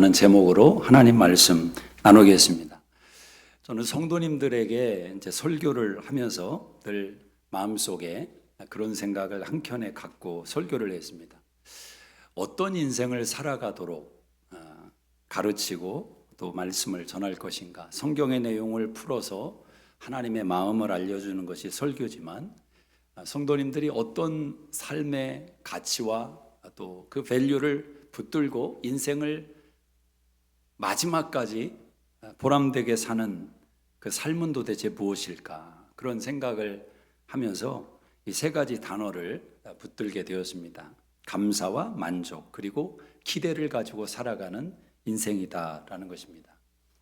하는 제목으로 하나님 말씀 나누겠습니다. 저는 성도님들에게 이제 설교를 하면서 늘 마음속에 그런 생각을 한켠에 갖고 설교를 했습니다. 어떤 인생을 살아가도록 가르치고 또 말씀을 전할 것인가. 성경의 내용을 풀어서 하나님의 마음을 알려주는 것이 설교지만 성도님들이 어떤 삶의 가치와 또 그 밸류를 붙들고 인생을 마지막까지 보람되게 사는 그 삶은 도대체 무엇일까? 그런 생각을 하면서 이 세 가지 단어를 붙들게 되었습니다. 감사와 만족, 그리고 기대를 가지고 살아가는 인생이다라는 것입니다.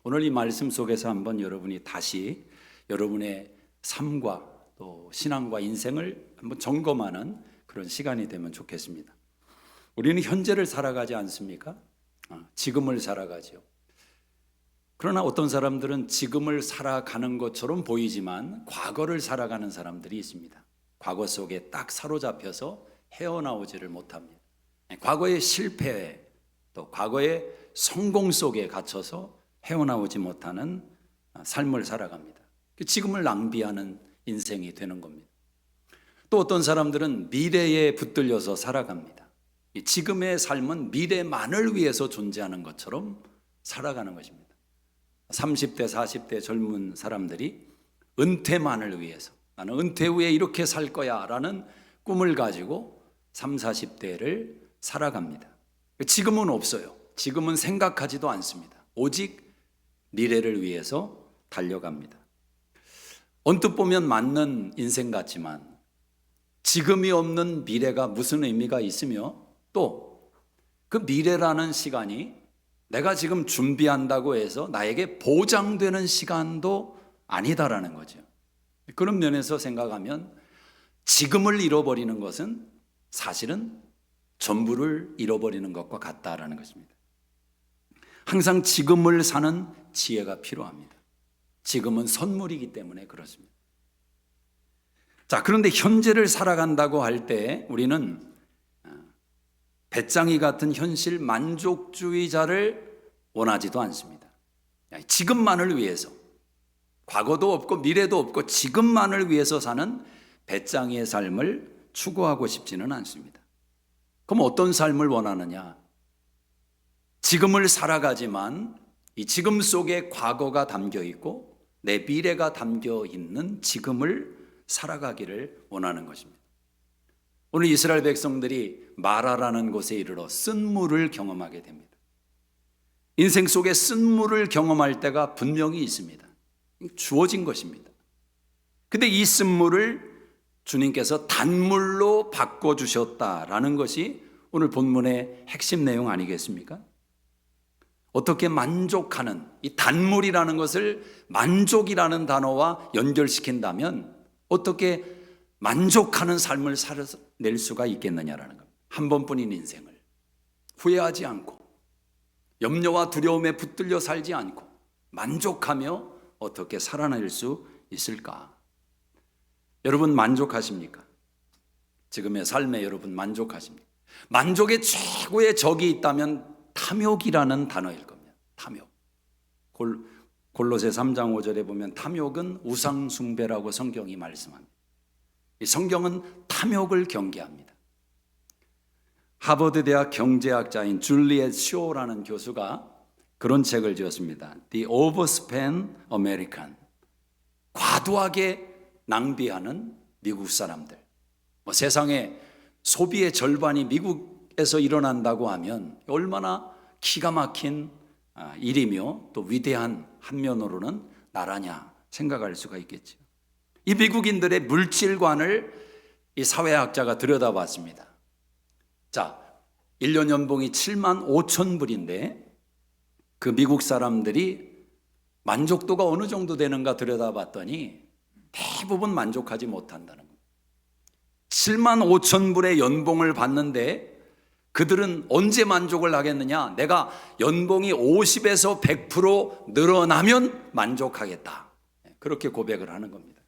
오늘 이 말씀 속에서 한번 여러분이 다시 여러분의 삶과 또 신앙과 인생을 한번 점검하는 그런 시간이 되면 좋겠습니다. 우리는 현재를 살아가지 않습니까? 지금을 살아가죠. 그러나 어떤 사람들은 지금을 살아가는 것처럼 보이지만 과거를 살아가는 사람들이 있습니다. 과거 속에 딱 사로잡혀서 헤어나오지를 못합니다. 과거의 실패, 또 과거의 성공 속에 갇혀서 헤어나오지 못하는 삶을 살아갑니다. 지금을 낭비하는 인생이 되는 겁니다. 또 어떤 사람들은 미래에 붙들려서 살아갑니다. 지금의 삶은 미래만을 위해서 존재하는 것처럼 살아가는 것입니다. 30대, 40대 젊은 사람들이 은퇴만을 위해서 나는 은퇴 후에 이렇게 살 거야 라는 꿈을 가지고 30, 40대를 살아갑니다. 지금은 없어요. 지금은 생각하지도 않습니다. 오직 미래를 위해서 달려갑니다. 언뜻 보면 맞는 인생 같지만 지금이 없는 미래가 무슨 의미가 있으며 또 그 미래라는 시간이 내가 지금 준비한다고 해서 나에게 보장되는 시간도 아니다라는 거죠. 그런 면에서 생각하면 지금을 잃어버리는 것은 사실은 전부를 잃어버리는 것과 같다라는 것입니다. 항상 지금을 사는 지혜가 필요합니다. 지금은 선물이기 때문에 그렇습니다. 자, 그런데 현재를 살아간다고 할 때 우리는 배짱이 같은 현실 만족주의자를 원하지도 않습니다. 지금만을 위해서, 과거도 없고 미래도 없고 지금만을 위해서 사는 배짱이의 삶을 추구하고 싶지는 않습니다. 그럼 어떤 삶을 원하느냐? 지금을 살아가지만 이 지금 속에 과거가 담겨 있고 내 미래가 담겨 있는 지금을 살아가기를 원하는 것입니다. 오늘 이스라엘 백성들이 마라라는 곳에 이르러 쓴물을 경험하게 됩니다. 인생 속에 쓴물을 경험할 때가 분명히 있습니다. 주어진 것입니다. 근데 이 쓴물을 주님께서 단물로 바꿔주셨다라는 것이 오늘 본문의 핵심 내용 아니겠습니까? 어떻게 만족하는 이 단물이라는 것을 만족이라는 단어와 연결시킨다면 어떻게 만족하는 삶을 살아낼 수가 있겠느냐라는 겁니다. 한 번뿐인 인생을 후회하지 않고 염려와 두려움에 붙들려 살지 않고 만족하며 어떻게 살아낼 수 있을까? 여러분 만족하십니까? 지금의 삶에 여러분 만족하십니까? 만족의 최고의 적이 있다면 탐욕이라는 단어일 겁니다. 탐욕. 골로새 3장 5절에 보면 탐욕은 우상숭배라고 성경이 말씀합니다. 이 성경은 탐욕을 경계합니다. 하버드 대학 경제학자인 줄리엣 쇼라는 교수가 그런 책을 지었습니다. The Overspent American. 과도하게 낭비하는 미국 사람들. 세상의 소비의 절반이 미국에서 일어난다고 하면 얼마나 기가 막힌 일이며 또 위대한 한 면으로는 나라냐 생각할 수가 있겠죠. 이 미국인들의 물질관을 이 사회학자가 들여다봤습니다. 자, 1년 연봉이 7만 5천 불인데 그 미국 사람들이 만족도가 어느 정도 되는가 들여다봤더니 대부분 만족하지 못한다는 겁니다. 7만 5천 불의 연봉을 받는데 그들은 언제 만족을 하겠느냐? 내가 연봉이 50에서 100% 늘어나면 만족하겠다. 그렇게 고백을 하는 겁니다.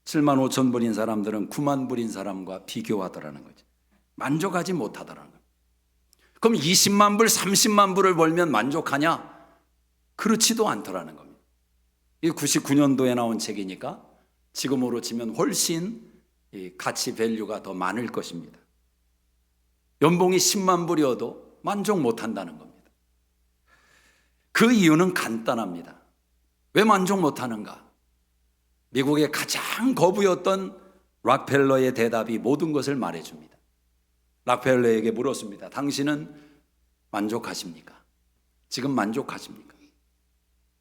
7만 5천 불인 사람들은 9만 불인 사람과 비교하더라는 거죠. 만족하지 못하더라는 거예요. 그럼 20만 불, 30만 불을 벌면 만족하냐? 그렇지도 않더라는 겁니다. 이 99년도에 나온 책이니까 지금으로 치면 훨씬 이 가치 밸류가 더 많을 것입니다. 연봉이 10만 불이어도 만족 못한다는 겁니다. 그 이유는 간단합니다. 왜 만족 못하는가? 미국의 가장 거부였던 락펠러의 대답이 모든 것을 말해줍니다. 락펠러에게 물었습니다. 당신은 만족하십니까? 지금 만족하십니까?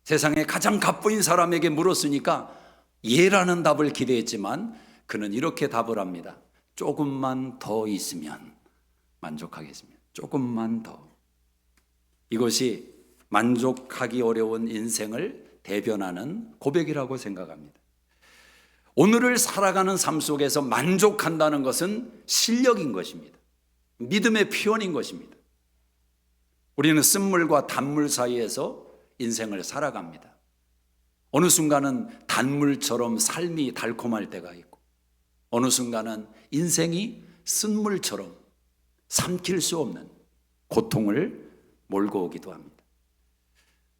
세상에 가장 갑부인 사람에게 물었으니까 예라는 답을 기대했지만 그는 이렇게 답을 합니다. 조금만 더 있으면 만족하겠습니다. 조금만 더. 이것이 만족하기 어려운 인생을 대변하는 고백이라고 생각합니다. 오늘을 살아가는 삶 속에서 만족한다는 것은 실력인 것입니다. 믿음의 표현인 것입니다. 우리는 쓴물과 단물 사이에서 인생을 살아갑니다. 어느 순간은 단물처럼 삶이 달콤할 때가 있고 어느 순간은 인생이 쓴물처럼 삼킬 수 없는 고통을 몰고 오기도 합니다.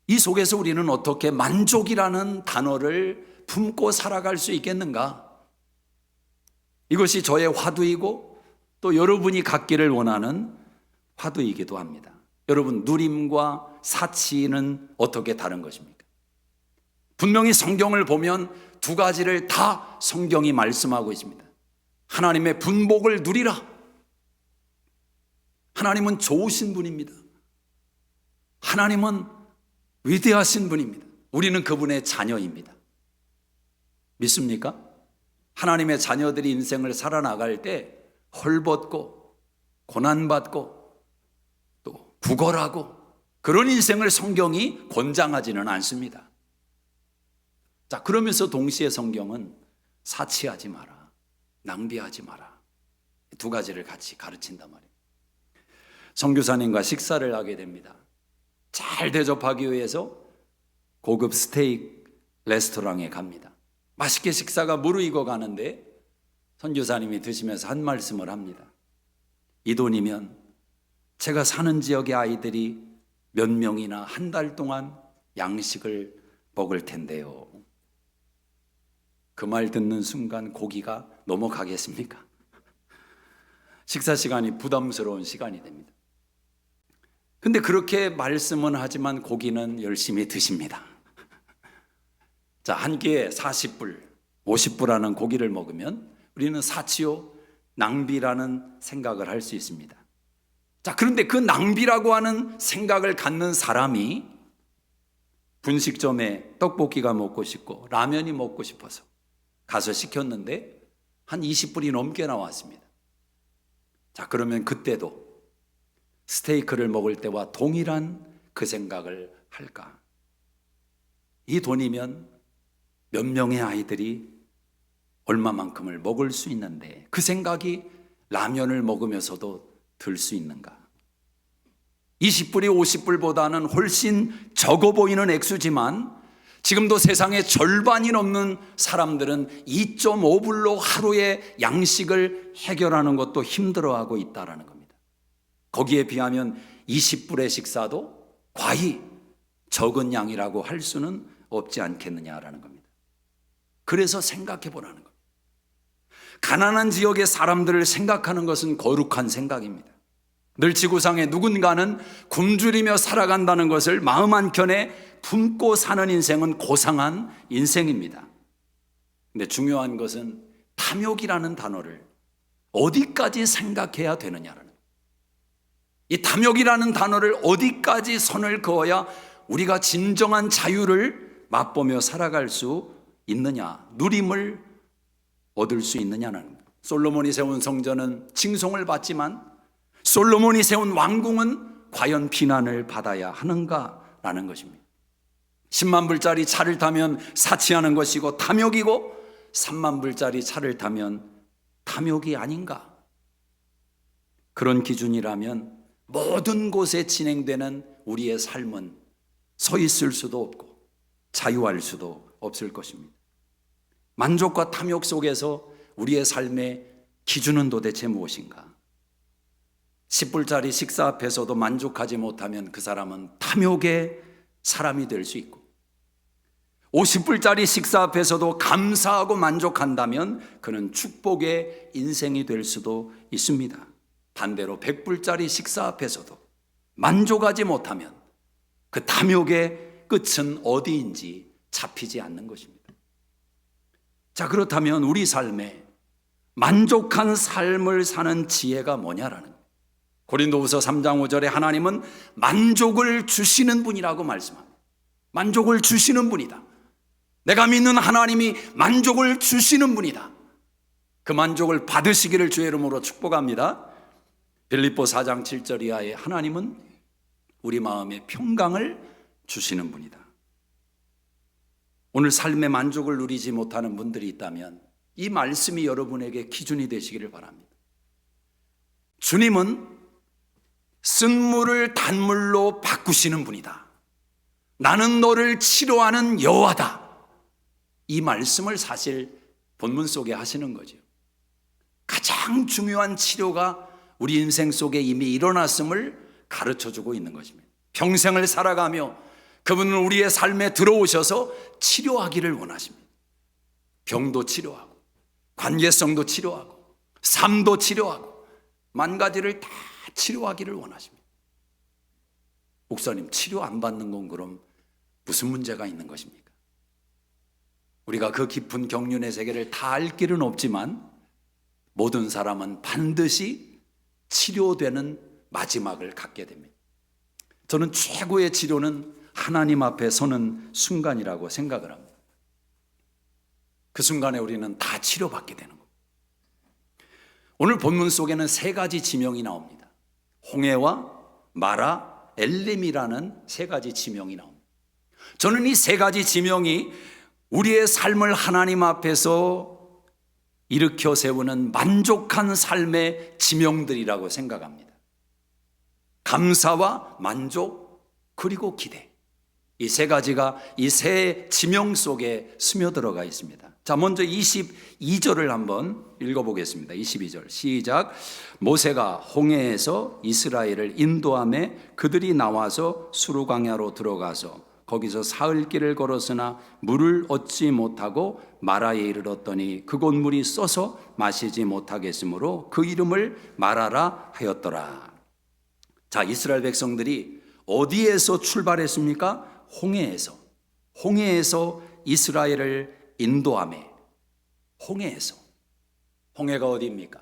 이 속에서 우리는 어떻게 만족이라는 단어를 품고 살아갈 수 있겠는가? 이것이 저의 화두이고 또 여러분이 갖기를 원하는 화두이기도 합니다. 여러분, 누림과 사치는 어떻게 다른 것입니까? 분명히 성경을 보면 두 가지를 다 성경이 말씀하고 있습니다. 하나님의 분복을 누리라. 하나님은 좋으신 분입니다. 하나님은 위대하신 분입니다. 우리는 그분의 자녀입니다. 믿습니까? 하나님의 자녀들이 인생을 살아나갈 때 헐벗고 고난받고 또 구걸하고 그런 인생을 성경이 권장하지는 않습니다. 자, 그러면서 동시에 성경은 사치하지 마라, 낭비하지 마라, 두 가지를 같이 가르친단 말이에요. 선교사님과 식사를 하게 됩니다. 잘 대접하기 위해서 고급 스테이크 레스토랑에 갑니다. 맛있게 식사가 무르익어 가는데 선교사님이 드시면서 한 말씀을 합니다. 이 돈이면 제가 사는 지역의 아이들이 몇 명이나 한 달 동안 양식을 먹을 텐데요. 그 말 듣는 순간 고기가 넘어가겠습니까? 식사 시간이 부담스러운 시간이 됩니다. 근데 그렇게 말씀은 하지만 고기는 열심히 드십니다. 자, 한 끼에 40불, 50불 하는 고기를 먹으면 우리는 사치요, 낭비라는 생각을 할 수 있습니다. 자, 그런데 그 낭비라고 하는 생각을 갖는 사람이 분식점에 떡볶이가 먹고 싶고 라면이 먹고 싶어서 가서 시켰는데 한 20불이 넘게 나왔습니다. 자, 그러면 그때도 스테이크를 먹을 때와 동일한 그 생각을 할까? 이 돈이면 몇 명의 아이들이 얼마만큼을 먹을 수 있는데 그 생각이 라면을 먹으면서도 들 수 있는가? 20불이 50불보다는 훨씬 적어 보이는 액수지만 지금도 세상에 절반이 넘는 사람들은 2.5불로 하루의 양식을 해결하는 것도 힘들어하고 있다는 겁니다. 거기에 비하면 20불의 식사도 과히 적은 양이라고 할 수는 없지 않겠느냐라는 겁니다. 그래서 생각해 보라는 겁니다. 가난한 지역의 사람들을 생각하는 것은 거룩한 생각입니다. 늘 지구상에 누군가는 굶주리며 살아간다는 것을 마음 한켠에 품고 사는 인생은 고상한 인생입니다. 근데 중요한 것은 탐욕이라는 단어를 어디까지 생각해야 되느냐라는 거예요. 이 탐욕이라는 단어를 어디까지 선을 그어야 우리가 진정한 자유를 맛보며 살아갈 수 있느냐, 누림을 얻을 수 있느냐는 거예요. 솔로몬이 세운 성전은 칭송을 받지만 솔로몬이 세운 왕궁은 과연 비난을 받아야 하는가라는 것입니다. 10만 불짜리 차를 타면 사치하는 것이고 탐욕이고 3만 불짜리 차를 타면 탐욕이 아닌가? 그런 기준이라면 모든 곳에 진행되는 우리의 삶은 서 있을 수도 없고 자유할 수도 없을 것입니다. 만족과 탐욕 속에서 우리의 삶의 기준은 도대체 무엇인가? 10불짜리 식사 앞에서도 만족하지 못하면 그 사람은 탐욕의 사람이 될 수 있고, 50불짜리 식사 앞에서도 감사하고 만족한다면 그는 축복의 인생이 될 수도 있습니다. 반대로 100불짜리 식사 앞에서도 만족하지 못하면 그 탐욕의 끝은 어디인지 잡히지 않는 것입니다. 자, 그렇다면 우리 삶에 만족한 삶을 사는 지혜가 뭐냐라는 거예요. 고린도후서 3장 5절에 하나님은 만족을 주시는 분이라고 말씀합니다. 만족을 주시는 분이다. 내가 믿는 하나님이 만족을 주시는 분이다. 그 만족을 받으시기를 주의 이름으로 축복합니다. 빌립보 4장 7절 이하에 하나님은 우리 마음에 평강을 주시는 분이다. 오늘 삶의 만족을 누리지 못하는 분들이 있다면 이 말씀이 여러분에게 기준이 되시기를 바랍니다. 주님은 쓴물을 단물로 바꾸시는 분이다. 나는 너를 치료하는 여호와다. 이 말씀을 사실 본문 속에 하시는 거죠. 가장 중요한 치료가 우리 인생 속에 이미 일어났음을 가르쳐주고 있는 것입니다. 평생을 살아가며 그분은 우리의 삶에 들어오셔서 치료하기를 원하십니다. 병도 치료하고 관계성도 치료하고 삶도 치료하고 만 가지를 다 치료하기를 원하십니다. 목사님, 치료 안 받는 건 그럼 무슨 문제가 있는 것입니까? 우리가 그 깊은 경륜의 세계를 다 알 길은 없지만 모든 사람은 반드시 치료되는 마지막을 갖게 됩니다. 저는 최고의 치료는 하나님 앞에 서는 순간이라고 생각을 합니다. 그 순간에 우리는 다 치료받게 되는 겁니다. 오늘 본문 속에는 세 가지 지명이 나옵니다. 홍해와 마라, 엘림이라는 세 가지 지명이 나옵니다. 저는 이 세 가지 지명이 우리의 삶을 하나님 앞에서 일으켜 세우는 만족한 삶의 지명들이라고 생각합니다. 감사와 만족 그리고 기대, 이 세 가지가 이 세 지명 속에 스며들어가 있습니다. 자, 먼저 22절을 한번 읽어보겠습니다. 22절 시작. 모세가 홍해에서 이스라엘을 인도하며 그들이 나와서 수르 광야로 들어가서 거기서 사흘길을 걸었으나 물을 얻지 못하고 마라에 이르렀더니 그곳 물이 써서 마시지 못하겠으므로 그 이름을 마라라 하였더라. 자, 이스라엘 백성들이 어디에서 출발했습니까? 홍해에서 이스라엘을 인도하며, 홍해에서. 홍해가 어디입니까?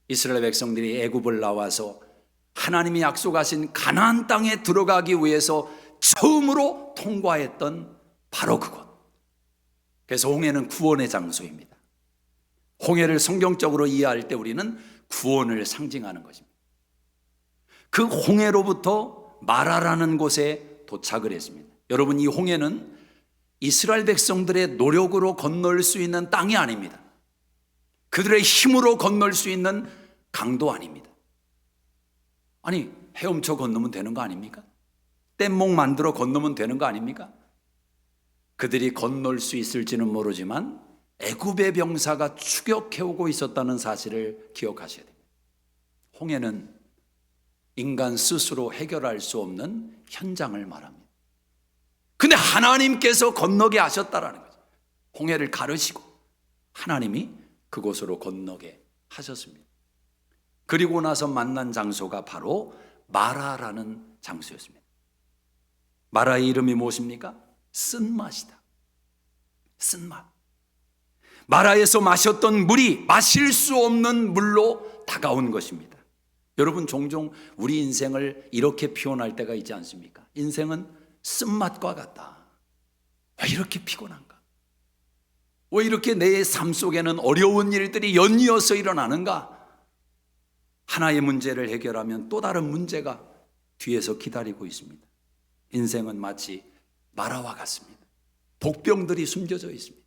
이스라엘 백성들이 애굽을 나와서 하나님이 약속하신 가나안 땅에 들어가기 위해서 처음으로 통과했던 바로 그곳. 그래서 홍해는 구원의 장소입니다. 홍해를 성경적으로 이해할 때 우리는 구원을 상징하는 것입니다. 그 홍해로부터 마라라는 곳에 도착을 했습니다. 여러분, 이 홍해는 이스라엘 백성들의 노력으로 건널 수 있는 땅이 아닙니다. 그들의 힘으로 건널 수 있는 강도 아닙니다. 아니, 헤엄쳐 건너면 되는 거 아닙니까? 뗏목 만들어 건너면 되는 거 아닙니까? 그들이 건널 수 있을지는 모르지만 애굽의 병사가 추격해오고 있었다는 사실을 기억하셔야 됩니다. 홍해는 인간 스스로 해결할 수 없는 현장을 말합니다. 근데 하나님께서 건너게 하셨다라는 거죠. 홍해를 가르시고 하나님이 그곳으로 건너게 하셨습니다. 그리고 나서 만난 장소가 바로 마라라는 장소였습니다. 마라의 이름이 무엇입니까? 쓴맛이다. 쓴맛. 마라에서 마셨던 물이 마실 수 없는 물로 다가온 것입니다. 여러분, 종종 우리 인생을 이렇게 표현할 때가 있지 않습니까? 인생은 쓴맛과 같다. 왜 이렇게 피곤한가? 왜 이렇게 내 삶 속에는 어려운 일들이 연이어서 일어나는가? 하나의 문제를 해결하면 또 다른 문제가 뒤에서 기다리고 있습니다. 인생은 마치 마라와 같습니다. 독병들이 숨겨져 있습니다.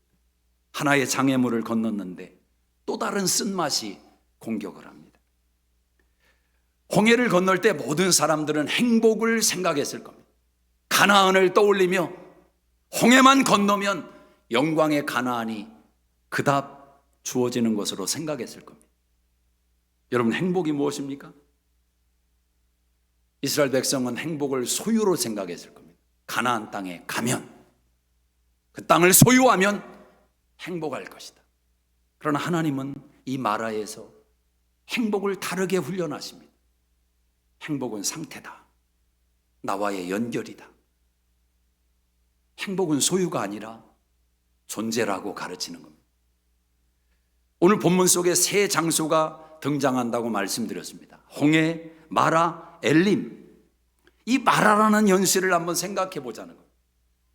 하나의 장애물을 건넜는데 또 다른 쓴맛이 공격을 합니다. 홍해를 건널 때 모든 사람들은 행복을 생각했을 겁니다. 가나안을 떠올리며 홍해만 건너면 영광의 가나안이 그답 주어지는 것으로 생각했을 겁니다. 여러분, 행복이 무엇입니까? 이스라엘 백성은 행복을 소유로 생각했을 겁니다. 가나안 땅에 가면, 그 땅을 소유하면 행복할 것이다. 그러나 하나님은 이 마라에서 행복을 다르게 훈련하십니다. 행복은 상태다. 나와의 연결이다. 행복은 소유가 아니라 존재라고 가르치는 겁니다. 오늘 본문 속에 세 장소가 등장한다고 말씀드렸습니다. 홍해, 마라, 엘림. 이 마라라는 현실을 한번 생각해 보자는 거예요.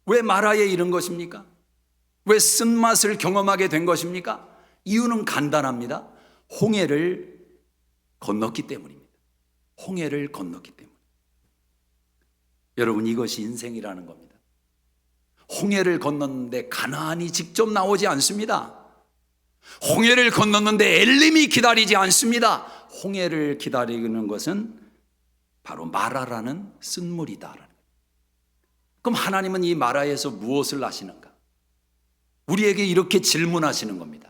왜 마라에 이른 것입니까? 왜 쓴맛을 경험하게 된 것입니까? 이유는 간단합니다. 홍해를 건넜기 때문입니다. 홍해를 건넜기 때문에. 여러분, 이것이 인생이라는 겁니다. 홍해를 건넜는데 가나안이 직접 나오지 않습니다. 홍해를 건넜는데 엘림이 기다리지 않습니다. 홍해를 기다리는 것은 바로 마라라는 쓴물이다. 그럼 하나님은 이 마라에서 무엇을 하시는가? 우리에게 이렇게 질문하시는 겁니다.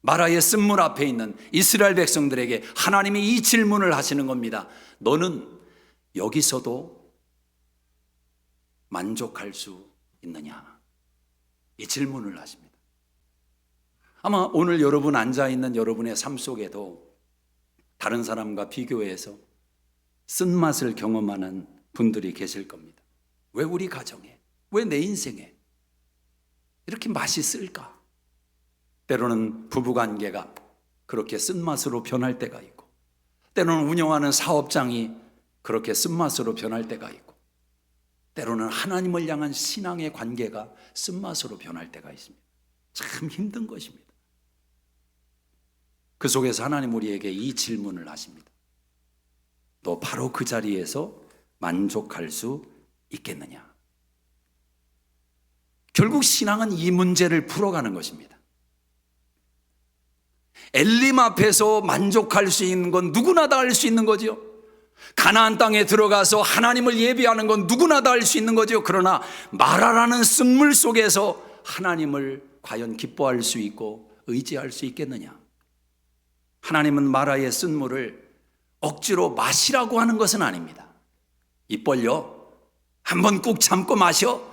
마라의 쓴물 앞에 있는 이스라엘 백성들에게 하나님이 이 질문을 하시는 겁니다. 너는 여기서도 만족할 수 있느냐? 이 질문을 하십니다. 아마 오늘 여러분 앉아있는 여러분의 삶 속에도 다른 사람과 비교해서 쓴맛을 경험하는 분들이 계실 겁니다. 왜 우리 가정에, 왜 내 인생에 이렇게 맛있을까? 때로는 부부관계가 그렇게 쓴맛으로 변할 때가 있고, 때로는 운영하는 사업장이 그렇게 쓴맛으로 변할 때가 있고, 때로는 하나님을 향한 신앙의 관계가 쓴맛으로 변할 때가 있습니다. 참 힘든 것입니다. 그 속에서 하나님 우리에게 이 질문을 하십니다. 너 바로 그 자리에서 만족할 수 있겠느냐? 결국 신앙은 이 문제를 풀어가는 것입니다. 엘림 앞에서 만족할 수 있는 건 누구나 다 할 수 있는 거죠. 가나안 땅에 들어가서 하나님을 예배하는 건 누구나 다 할 수 있는 거죠. 그러나 마라라는 쓴물 속에서 하나님을 과연 기뻐할 수 있고 의지할 수 있겠느냐? 하나님은 마라의 쓴물을 억지로 마시라고 하는 것은 아닙니다. 입 벌려 한번 꾹 참고 마셔.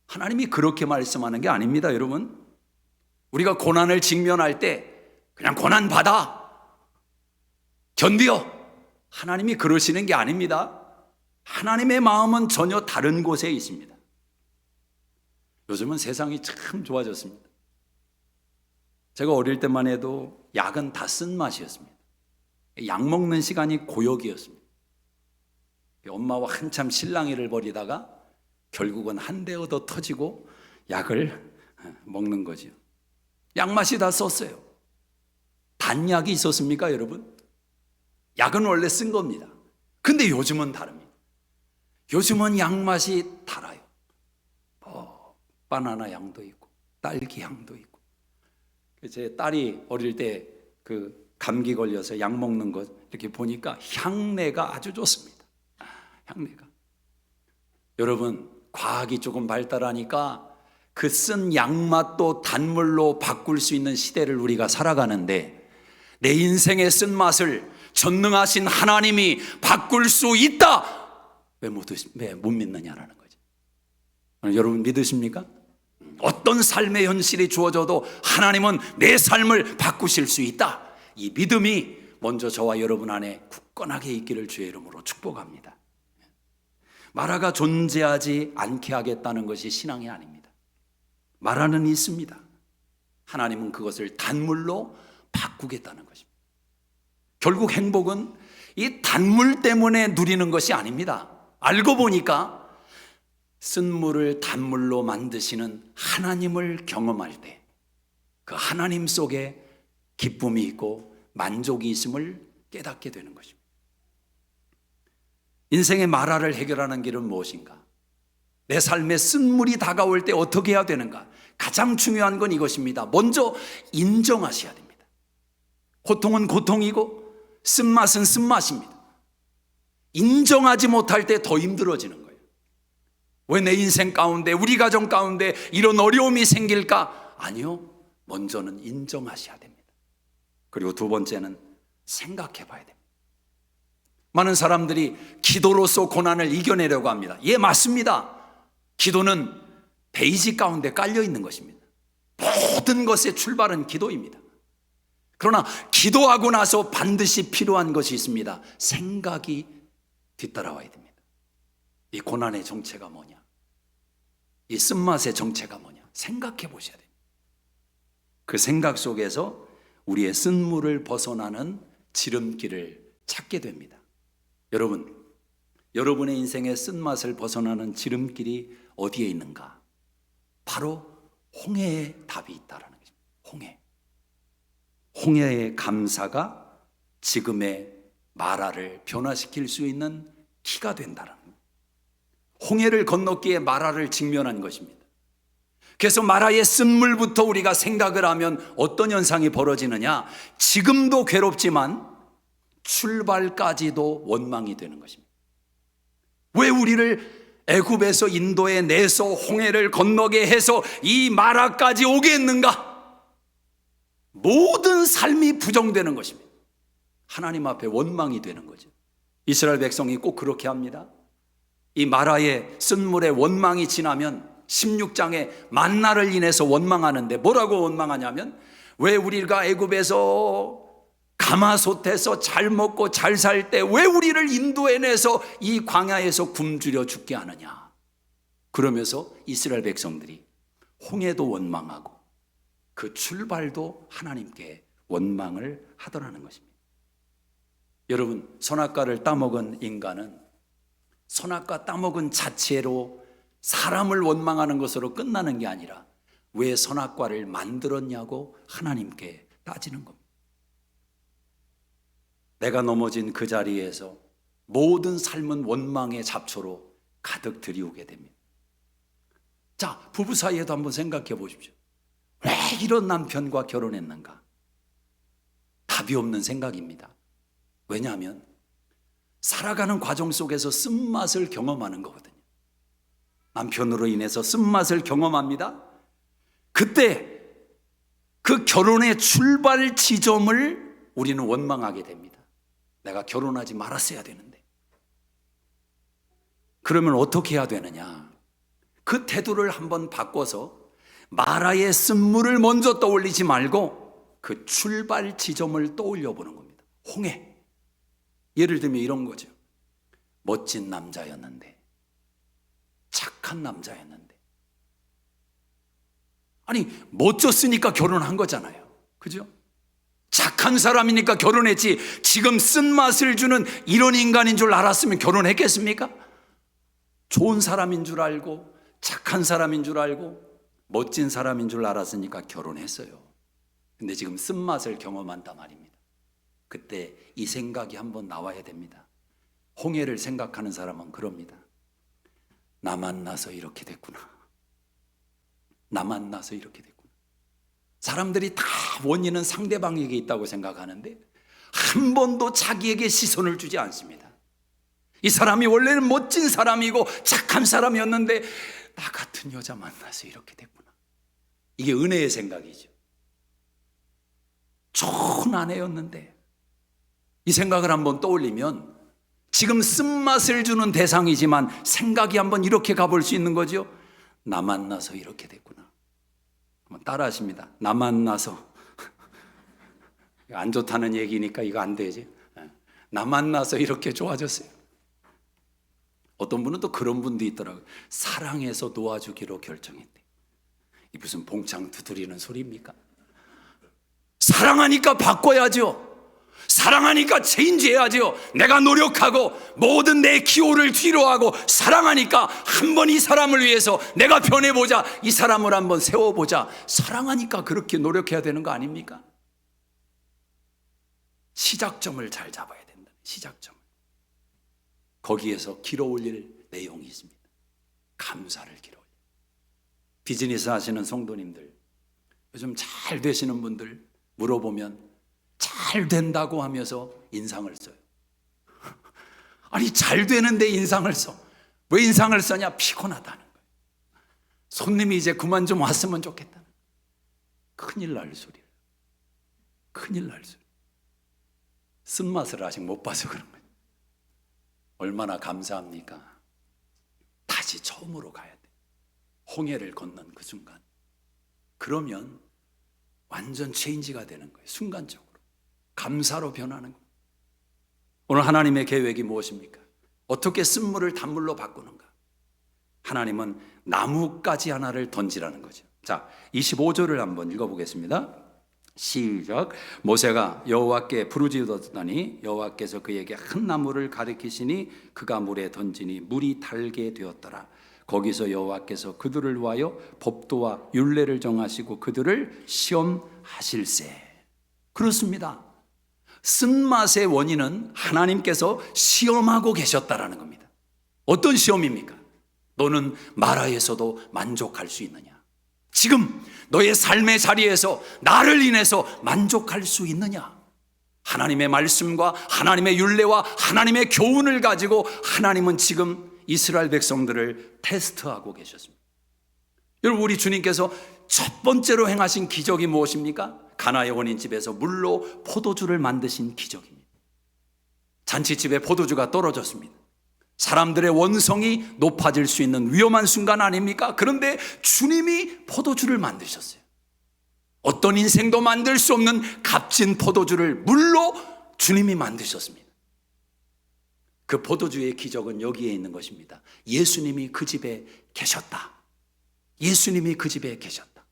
하나님이 그렇게 말씀하는 게 아닙니다. 여러분, 우리가 고난을 직면할 때 그냥 고난 받아, 견뎌. 하나님이 그러시는 게 아닙니다. 하나님의 마음은 전혀 다른 곳에 있습니다. 요즘은 세상이 참 좋아졌습니다. 제가 어릴 때만 해도 약은 다 쓴맛이었습니다. 약 먹는 시간이 고역이었습니다. 엄마와 한참 실랑이를 벌이다가 결국은 한 대 얻어 터지고 약을 먹는 거죠. 약맛이 다 썼어요. 단약이 있었습니까, 여러분? 약은 원래 쓴 겁니다. 근데 요즘은 다릅니다. 요즘은 약맛이 달아요. 바나나 향도 있고 딸기 향도 있고. 제 딸이 어릴 때 그 감기 걸려서 약 먹는 것 이렇게 보니까 향내가 아주 좋습니다. 향내가. 여러분, 과학이 조금 발달하니까 그 쓴 약맛도 단물로 바꿀 수 있는 시대를 우리가 살아가는데, 내 인생의 쓴맛을 전능하신 하나님이 바꿀 수 있다! 왜 못 믿느냐라는 거죠. 여러분 믿으십니까? 어떤 삶의 현실이 주어져도 하나님은 내 삶을 바꾸실 수 있다. 이 믿음이 먼저 저와 여러분 안에 굳건하게 있기를 주의 이름으로 축복합니다. 마라가 존재하지 않게 하겠다는 것이 신앙이 아닙니다. 마라는 있습니다. 하나님은 그것을 단물로 바꾸겠다는 것입니다. 결국 행복은 이 단물 때문에 누리는 것이 아닙니다. 알고 보니까 쓴물을 단물로 만드시는 하나님을 경험할 때 그 하나님 속에 기쁨이 있고 만족이 있음을 깨닫게 되는 것입니다. 인생의 마라를 해결하는 길은 무엇인가? 내 삶에 쓴물이 다가올 때 어떻게 해야 되는가? 가장 중요한 건 이것입니다. 먼저 인정하셔야 됩니다. 고통은 고통이고 쓴맛은 쓴맛입니다. 인정하지 못할 때 더 힘들어지는 거예요. 왜 내 인생 가운데, 우리 가정 가운데 이런 어려움이 생길까? 아니요. 먼저는 인정하셔야 됩니다. 그리고 두 번째는 생각해 봐야 됩니다. 많은 사람들이 기도로서 고난을 이겨내려고 합니다. 예, 맞습니다. 기도는 베이직 가운데 깔려 있는 것입니다. 모든 것의 출발은 기도입니다. 그러나 기도하고 나서 반드시 필요한 것이 있습니다. 생각이 뒤따라와야 됩니다. 이 고난의 정체가 뭐냐? 이 쓴맛의 정체가 뭐냐? 생각해 보셔야 됩니다. 그 생각 속에서 우리의 쓴물을 벗어나는 지름길을 찾게 됩니다. 여러분, 여러분의 인생의 쓴맛을 벗어나는 지름길이 어디에 있는가? 바로 홍해의 답이 있다라는 것입니다. 홍해의 감사가 지금의 마라를 변화시킬 수 있는 키가 된다는 겁니다. 홍해를 건넜기에 마라를 직면한 것입니다. 그래서 마라의 쓴물부터 우리가 생각을 하면 어떤 현상이 벌어지느냐? 지금도 괴롭지만 출발까지도 원망이 되는 것입니다. 왜 우리를 애굽에서 인도에 내서 홍해를 건너게 해서 이 마라까지 오게 했는가? 모든 삶이 부정되는 것입니다. 하나님 앞에 원망이 되는 거죠. 이스라엘 백성이 꼭 그렇게 합니다. 이 마라의 쓴물의 원망이 지나면 16장에 만나를 인해서 원망하는데 뭐라고 원망하냐면, 왜 우리가 애굽에서 가마솥에서 잘 먹고 잘 살 때 왜 우리를 인도해내서 이 광야에서 굶주려 죽게 하느냐. 그러면서 이스라엘 백성들이 홍해도 원망하고 그 출발도 하나님께 원망을 하더라는 것입니다. 여러분, 선악과를 따먹은 인간은 선악과 따먹은 자체로 사람을 원망하는 것으로 끝나는 게 아니라 왜 선악과를 만들었냐고 하나님께 따지는 겁니다. 내가 넘어진 그 자리에서 모든 삶은 원망의 잡초로 가득 들이우게 됩니다. 자, 부부 사이에도 한번 생각해 보십시오. 왜 이런 남편과 결혼했는가? 답이 없는 생각입니다. 왜냐하면 살아가는 과정 속에서 쓴맛을 경험하는 거거든요. 남편으로 인해서 쓴맛을 경험합니다. 그때 그 결혼의 출발 지점을 우리는 원망하게 됩니다. 내가 결혼하지 말았어야 되는데. 그러면 어떻게 해야 되느냐? 그 태도를 한번 바꿔서 마라의 쓴물을 먼저 떠올리지 말고 그 출발 지점을 떠올려 보는 겁니다. 홍해. 예를 들면 이런 거죠. 멋진 남자였는데, 착한 남자였는데. 아니, 멋졌으니까 결혼한 거잖아요. 그죠? 착한 사람이니까 결혼했지, 지금 쓴맛을 주는 이런 인간인 줄 알았으면 결혼했겠습니까? 좋은 사람인 줄 알고, 착한 사람인 줄 알고, 멋진 사람인 줄 알았으니까 결혼했어요. 근데 지금 쓴맛을 경험한단 말입니다. 그때 이 생각이 한번 나와야 됩니다. 홍해를 생각하는 사람은 그럽니다. 나 만나서 이렇게 됐구나. 나 만나서 이렇게 됐구나. 사람들이 다 원인은 상대방에게 있다고 생각하는데 한 번도 자기에게 시선을 주지 않습니다. 이 사람이 원래는 멋진 사람이고 착한 사람이었는데 나 같은 여자 만나서 이렇게 됐구나. 이게 은혜의 생각이죠. 좋은 아내였는데 이 생각을 한번 떠올리면 지금 쓴맛을 주는 대상이지만 생각이 한번 이렇게 가볼 수 있는 거죠. 나 만나서 이렇게 됐구나. 한번 따라 하십니다. 나 만나서. 안 좋다는 얘기니까 이거 안 되지. 나 만나서 이렇게 좋아졌어요. 어떤 분은 또 그런 분도 있더라고요. 사랑해서 놓아주기로 결정했대. 이 무슨 봉창 두드리는 소리입니까? 사랑하니까 바꿔야죠. 사랑하니까 체인지해야죠. 내가 노력하고 모든 내 기호를 뒤로하고 사랑하니까 한번 이 사람을 위해서 내가 변해보자. 이 사람을 한번 세워보자. 사랑하니까 그렇게 노력해야 되는 거 아닙니까? 시작점을 잘 잡아야 된다. 시작점. 거기에서 길어 올릴 내용이 있습니다. 감사를 길어 올려. 비즈니스 하시는 성도님들, 요즘 잘 되시는 분들 물어보면 잘 된다고 하면서 인상을 써요. 아니, 잘 되는데 인상을 써. 왜 인상을 써냐? 피곤하다는 거예요. 손님이 이제 그만 좀 왔으면 좋겠다. 큰일 날 소리예요. 큰일 날 소리. 쓴맛을 아직 못 봐서 그런 거예요. 얼마나 감사합니까? 다시 처음으로 가야 돼. 홍해를 건넌 그 순간. 그러면 완전 체인지가 되는 거예요. 순간적으로. 감사로 변하는 거예요. 오늘 하나님의 계획이 무엇입니까? 어떻게 쓴물을 단물로 바꾸는가? 하나님은 나뭇가지 하나를 던지라는 거죠. 자, 25절을 한번 읽어보겠습니다. 시작. 모세가 여호와께 부르짖었더니 여호와께서 그에게 한 나무를 가리키시니 그가 물에 던지니 물이 달게 되었더라. 거기서 여호와께서 그들을 위하여 법도와 율례를 정하시고 그들을 시험하실세. 그렇습니다. 쓴맛의 원인은 하나님께서 시험하고 계셨다라는 겁니다. 어떤 시험입니까? 너는 마라에서도 만족할 수 있느냐? 지금 너의 삶의 자리에서 나를 인해서 만족할 수 있느냐? 하나님의 말씀과 하나님의 율례와 하나님의 교훈을 가지고 하나님은 지금 이스라엘 백성들을 테스트하고 계셨습니다. 여러분, 우리 주님께서 첫 번째로 행하신 기적이 무엇입니까? 가나의 원인 집에서 물로 포도주를 만드신 기적입니다. 잔치집에 포도주가 떨어졌습니다. 사람들의 원성이 높아질 수 있는 위험한 순간 아닙니까? 그런데 주님이 포도주를 만드셨어요. 어떤 인생도 만들 수 없는 값진 포도주를 물로 주님이 만드셨습니다. 그 포도주의 기적은 여기에 있는 것입니다. 예수님이 그 집에 계셨다. 예수님이 그 집에 계셨다.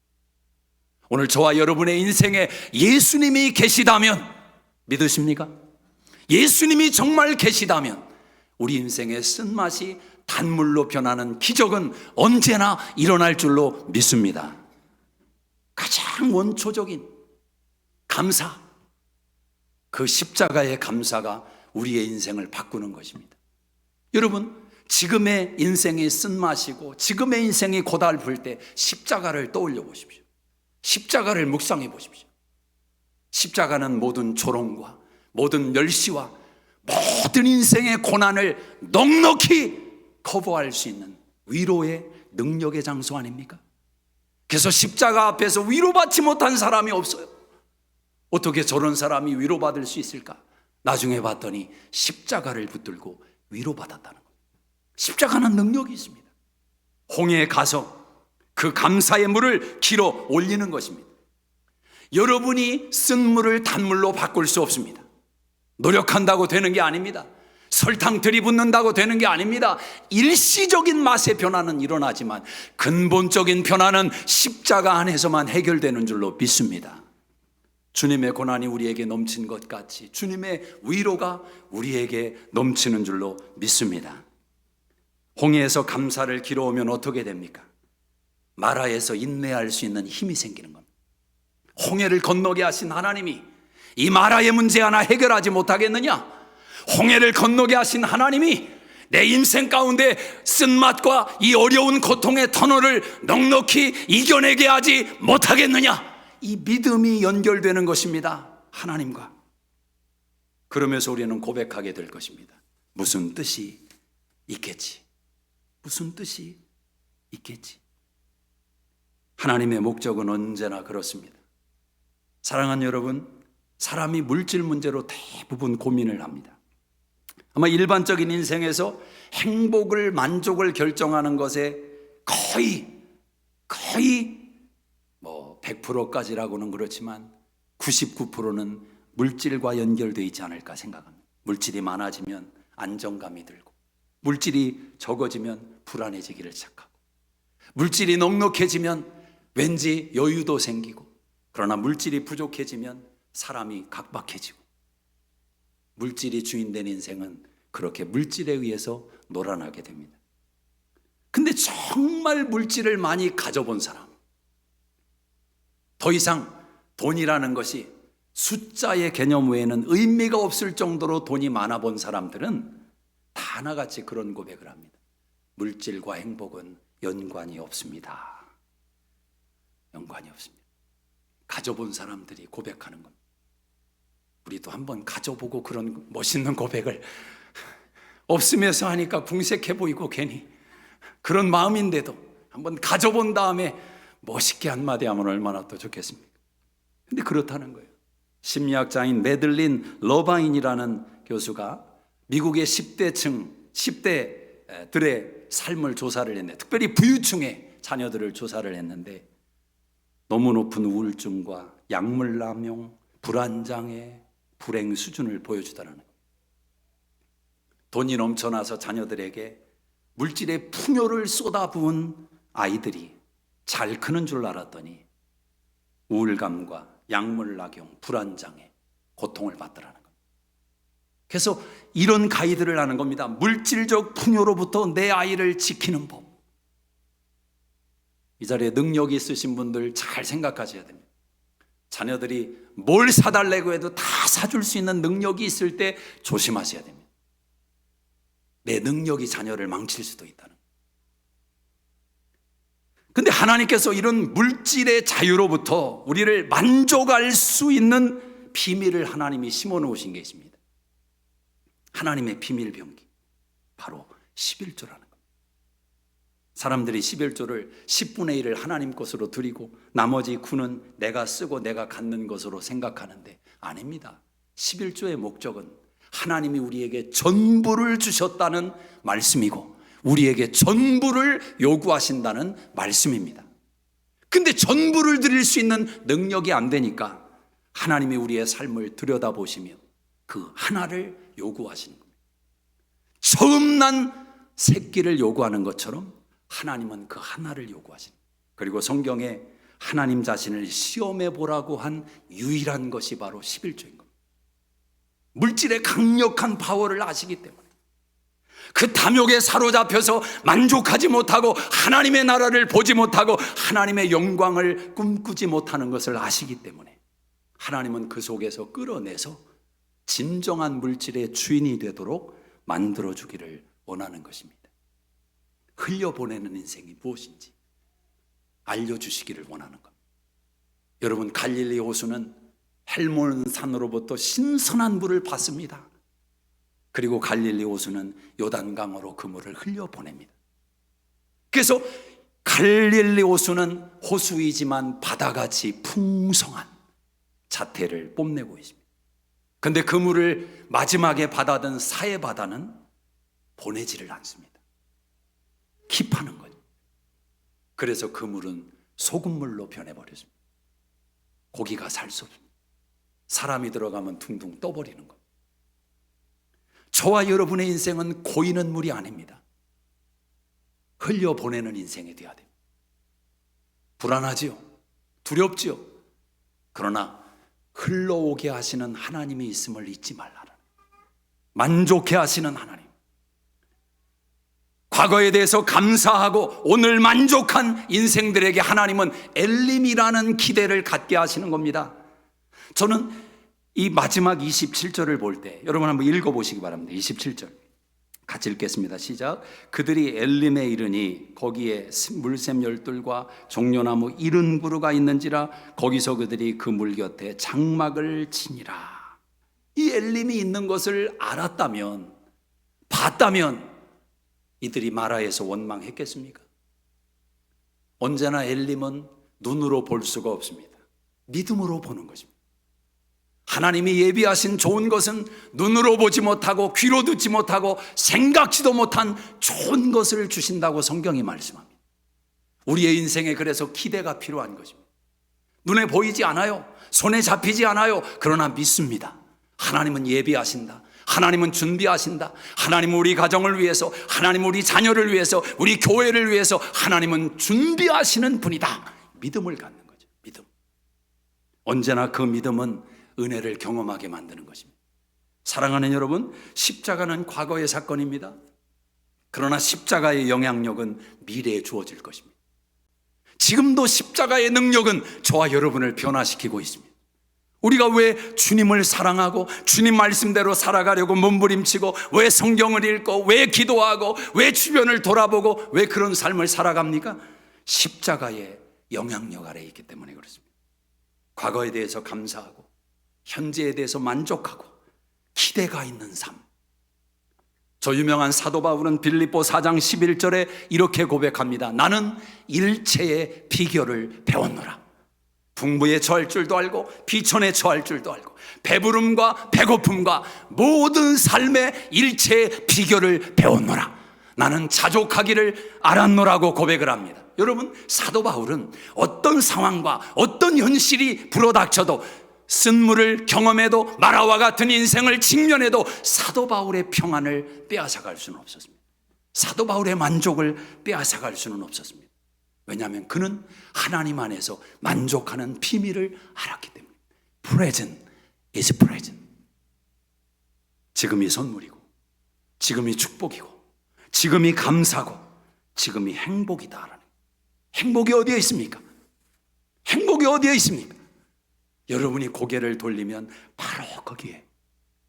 오늘 저와 여러분의 인생에 예수님이 계시다면 믿으십니까? 예수님이 정말 계시다면 우리 인생의 쓴맛이 단물로 변하는 기적은 언제나 일어날 줄로 믿습니다. 가장 원초적인 감사, 그 십자가의 감사가 우리의 인생을 바꾸는 것입니다. 여러분, 지금의 인생이 쓴맛이고 지금의 인생이 고달플 때 십자가를 떠올려 보십시오. 십자가를 묵상해 보십시오. 십자가는 모든 조롱과 모든 멸시와 모든 인생의 고난을 넉넉히 커버할 수 있는 위로의 능력의 장소 아닙니까? 그래서 십자가 앞에서 위로받지 못한 사람이 없어요. 어떻게 저런 사람이 위로받을 수 있을까? 나중에 봤더니 십자가를 붙들고 위로받았다는 거예요. 십자가는 능력이 있습니다. 홍해에 가서 그 감사의 물을 길어 올리는 것입니다. 여러분이 쓴 물을 단물로 바꿀 수 없습니다. 노력한다고 되는 게 아닙니다. 설탕 들이붓는다고 되는 게 아닙니다. 일시적인 맛의 변화는 일어나지만 근본적인 변화는 십자가 안에서만 해결되는 줄로 믿습니다. 주님의 고난이 우리에게 넘친 것 같이 주님의 위로가 우리에게 넘치는 줄로 믿습니다. 홍해에서 감사를 길어오면 어떻게 됩니까? 마라에서 인내할 수 있는 힘이 생기는 겁니다. 홍해를 건너게 하신 하나님이 이 마라의 문제 하나 해결하지 못하겠느냐? 홍해를 건너게 하신 하나님이 내 인생 가운데 쓴맛과 이 어려운 고통의 터널을 넉넉히 이겨내게 하지 못하겠느냐? 이 믿음이 연결되는 것입니다. 하나님과. 그러면서 우리는 고백하게 될 것입니다. 무슨 뜻이 있겠지? 무슨 뜻이 있겠지? 하나님의 목적은 언제나 그렇습니다. 사랑하는 여러분, 사람이 물질 문제로 대부분 고민을 합니다. 아마 일반적인 인생에서 행복을, 만족을 결정하는 것에 거의 100%까지라고는 그렇지만 99%는 물질과 연결되어 있지 않을까 생각합니다. 물질이 많아지면 안정감이 들고, 물질이 적어지면 불안해지기를 시작하고, 물질이 넉넉해지면 왠지 여유도 생기고, 그러나 물질이 부족해지면 사람이 각박해지고, 물질이 주인된 인생은 그렇게 물질에 의해서 노란하게 됩니다. 근데 정말 물질을 많이 가져본 사람, 더 이상 돈이라는 것이 숫자의 개념 외에는 의미가 없을 정도로 돈이 많아 본 사람들은 다 하나같이 그런 고백을 합니다. 물질과 행복은 연관이 없습니다. 연관이 없습니다. 가져본 사람들이 고백하는 겁니다. 우리도 한번 가져보고 그런 멋있는 고백을 없으면서 하니까 궁색해 보이고 괜히 그런 마음인데도 한번 가져본 다음에 멋있게 한마디 하면 얼마나 또 좋겠습니까? 근데 그렇다는 거예요. 심리학자인 매들린 러바인이라는 교수가 미국의 10대층 10대들의 삶을 조사를 했는데, 특별히 부유층의 자녀들을 조사를 했는데 너무 높은 우울증과 약물 남용, 불안장애, 불행 수준을 보여주더라는 거예요. 돈이 넘쳐나서 자녀들에게 물질의 풍요를 쏟아부은 아이들이 잘 크는 줄 알았더니 우울감과 약물 낙용, 불안장애, 고통을 받더라는 거예요. 그래서 이런 가이드를 하는 겁니다. 물질적 풍요로부터 내 아이를 지키는 법. 이 자리에 능력이 있으신 분들 잘 생각하셔야 됩니다. 자녀들이 뭘 사달라고 해도 다 사줄 수 있는 능력이 있을 때 조심하셔야 됩니다. 내 능력이 자녀를 망칠 수도 있다는 거예요. 근데 하나님께서 이런 물질의 자유로부터 우리를 만족할 수 있는 비밀을 하나님이 심어 놓으신 게 있습니다. 하나님의 비밀 병기, 바로 11조라는 겁니다. 사람들이 11조를 10분의 1을 하나님 것으로 드리고 나머지 9는 내가 쓰고 내가 갖는 것으로 생각하는데 아닙니다. 11조의 목적은 하나님이 우리에게 전부를 주셨다는 말씀이고 우리에게 전부를 요구하신다는 말씀입니다. 근데 전부를 드릴 수 있는 능력이 안 되니까 하나님이 우리의 삶을 들여다보시며 그 하나를 요구하시는 겁니다. 처음 난 새끼를 요구하는 것처럼 하나님은 그 하나를 요구하시는 거예요. 그리고 성경에 하나님 자신을 시험해 보라고 한 유일한 것이 바로 11조인 겁니다. 물질의 강력한 파워를 아시기 때문에 그 탐욕에 사로잡혀서 만족하지 못하고 하나님의 나라를 보지 못하고 하나님의 영광을 꿈꾸지 못하는 것을 아시기 때문에 하나님은 그 속에서 끌어내서 진정한 물질의 주인이 되도록 만들어주기를 원하는 것입니다. 흘려보내는 인생이 무엇인지 알려주시기를 원하는 겁니다. 여러분, 갈릴리 호수는 헬몬 산으로부터 신선한 물을 받습니다. 그리고 갈릴리 호수는 요단강으로 그 물을 흘려보냅니다. 그래서 갈릴리 호수는 호수이지만 바다같이 풍성한 자태를 뽐내고 있습니다. 그런데 그 물을 마지막에 받아든 사해 바다는 보내지를 않습니다. 킵하는 거죠. 그래서 그 물은 소금물로 변해버렸습니다. 고기가 살 수 없습니다. 사람이 들어가면 둥둥 떠버리는 겁니다. 저와 여러분의 인생은 고이는 물이 아닙니다. 흘려보내는 인생이 되어야 됩니다. 불안하지요? 두렵지요? 그러나 흘러오게 하시는 하나님이 있음을 잊지 말라라. 만족해 하시는 하나님. 과거에 대해서 감사하고 오늘 만족한 인생들에게 하나님은 엘림이라는 기대를 갖게 하시는 겁니다. 저는 이 마지막 27절을 볼 때 여러분 한번 읽어보시기 바랍니다. 27절 같이 읽겠습니다. 시작. 그들이 엘림에 이르니 거기에 물샘 열둘과 종려나무 70그루가 있는지라 거기서 그들이 그 물 곁에 장막을 치니라. 이 엘림이 있는 것을 알았다면, 봤다면 이들이 마라에서 원망했겠습니까? 언제나 엘림은 눈으로 볼 수가 없습니다. 믿음으로 보는 것입니다. 하나님이 예비하신 좋은 것은 눈으로 보지 못하고 귀로 듣지 못하고 생각지도 못한 좋은 것을 주신다고 성경이 말씀합니다. 우리의 인생에 그래서 기대가 필요한 것입니다. 눈에 보이지 않아요. 손에 잡히지 않아요. 그러나 믿습니다. 하나님은 예비하신다. 하나님은 준비하신다. 하나님은 우리 가정을 위해서, 하나님은 우리 자녀를 위해서, 우리 교회를 위해서 하나님은 준비하시는 분이다. 믿음을 갖는 거죠. 믿음. 언제나 그 믿음은 은혜를 경험하게 만드는 것입니다. 사랑하는 여러분, 십자가는 과거의 사건입니다. 그러나 십자가의 영향력은 미래에 주어질 것입니다. 지금도 십자가의 능력은 저와 여러분을 변화시키고 있습니다. 우리가 왜 주님을 사랑하고 주님 말씀대로 살아가려고 몸부림치고 왜 성경을 읽고 왜 기도하고 왜 주변을 돌아보고 왜 그런 삶을 살아갑니까? 십자가의 영향력 아래에 있기 때문에 그렇습니다. 과거에 대해서 감사하고 현재에 대해서 만족하고 기대가 있는 삶. 저 유명한 사도 바울은 빌립보 4장 11절에 이렇게 고백합니다. 나는 일체의 비결을 배웠노라. 풍부에 처할 줄도 알고 비천에 처할 줄도 알고 배부름과 배고픔과 모든 삶의 일체의 비결을 배웠노라. 나는 자족하기를 알았노라고 고백을 합니다. 여러분, 사도 바울은 어떤 상황과 어떤 현실이 불어닥쳐도 쓴물을 경험해도 마라와 같은 인생을 직면해도 사도 바울의 평안을 빼앗아갈 수는 없었습니다. 사도 바울의 만족을 빼앗아갈 수는 없었습니다. 왜냐하면 그는 하나님 안에서 만족하는 비밀을 알았기 때문에. Present is present. 지금이 선물이고, 지금이 축복이고, 지금이 감사고, 지금이 행복이다. 행복이 어디에 있습니까? 행복이 어디에 있습니까? 여러분이 고개를 돌리면 바로 거기에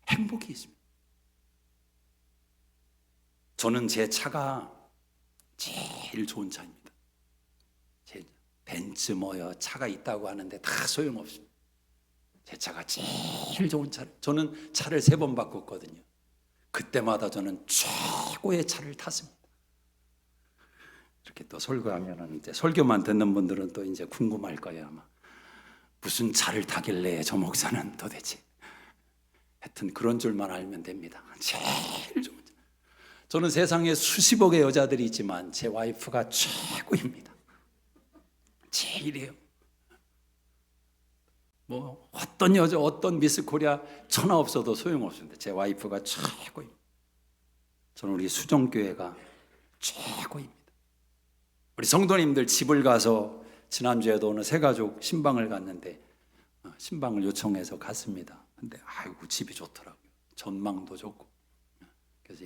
행복이 있습니다. 저는 제 차가 제일 좋은 차입니다. 제 벤츠 뭐요 차가 있다고 하는데 다 소용없습니다. 제 차가 제일 좋은 차. 저는 차를 3번 바꿨거든요. 그때마다 저는 최고의 차를 탔습니다. 이렇게 또 설교하면은 이제 설교만 듣는 분들은 또 이제 궁금할 거예요, 아마. 무슨 차를 타길래 저 목사는 도대체. 하여튼 그런 줄만 알면 됩니다. 제일 좋은 차. 저는 세상에 수십억의 여자들이 있지만 제 와이프가 최고입니다. 제일이에요. 뭐 어떤 여자, 어떤 미스 코리아 천하 없어도 소용없습니다. 제 와이프가 최고입니다. 저는 우리 수정교회가 최고입니다. 우리 성도님들 집을 가서 지난주에도 오늘 세 가족 신방을 갔는데 신방을 요청해서 갔습니다. 근데 아이고 집이 좋더라고요. 전망도 좋고. 그래서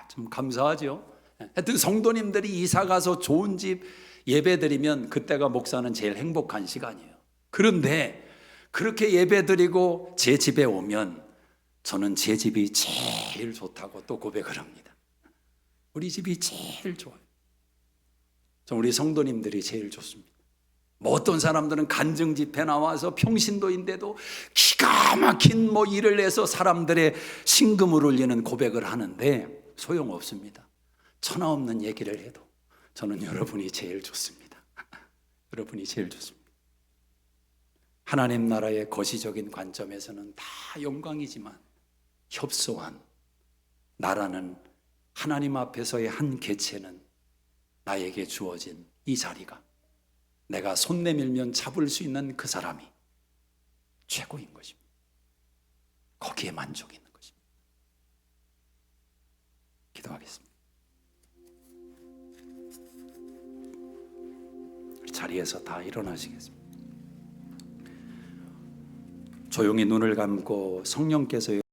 좀 감사하죠. 하여튼 성도님들이 이사 가서 좋은 집 예배드리면 그때가 목사는 제일 행복한 시간이에요. 그런데 그렇게 예배드리고 제 집에 오면 저는 제 집이 제일 좋다고 또 고백을 합니다. 우리 집이 제일 좋아요. 우리 성도님들이 제일 좋습니다. 뭐 어떤 사람들은 간증 집회 나와서 평신도인데도 기가 막힌 뭐 일을 해서 사람들의 심금을 울리는 고백을 하는데 소용없습니다. 천하 없는 얘기를 해도 저는 여러분이 제일 좋습니다. 여러분이 제일 좋습니다. 하나님 나라의 거시적인 관점에서는 다 영광이지만 협소한 나라는 하나님 앞에서의 한 개체는 나에게 주어진 이 자리가 내가 손 내밀면 잡을 수 있는 그 사람이 최고인 것입니다. 거기에 만족이 있는 것입니다. 기도하겠습니다. 자리에서 다 일어나시겠습니다. 조용히 눈을 감고 성령께서